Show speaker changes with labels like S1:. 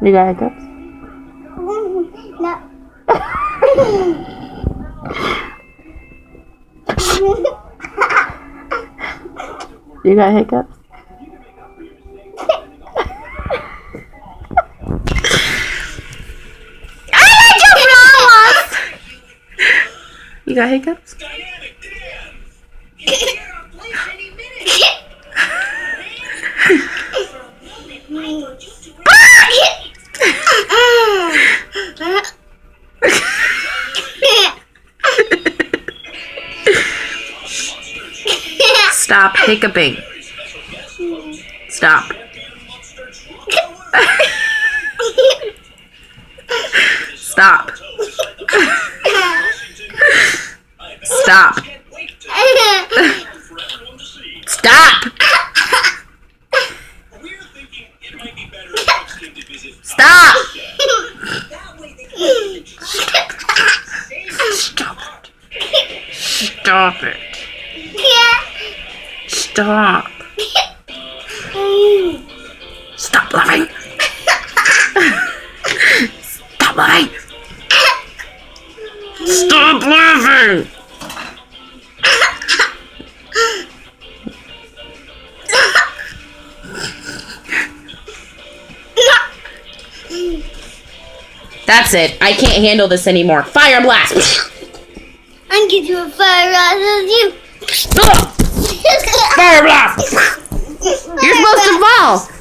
S1: You got hiccups?
S2: No.
S1: You got hiccups? You got hiccups? Stop hiccuping. Stop. Stop. Stop. Stop. Stop. Stop it. Stop. Stop laughing. Stop laughing. Stop laughing. That's it. I can't handle this anymore. Fire blast.
S2: I'm gonna do a fire blast with you.
S1: Fire blast. You're supposed to fall.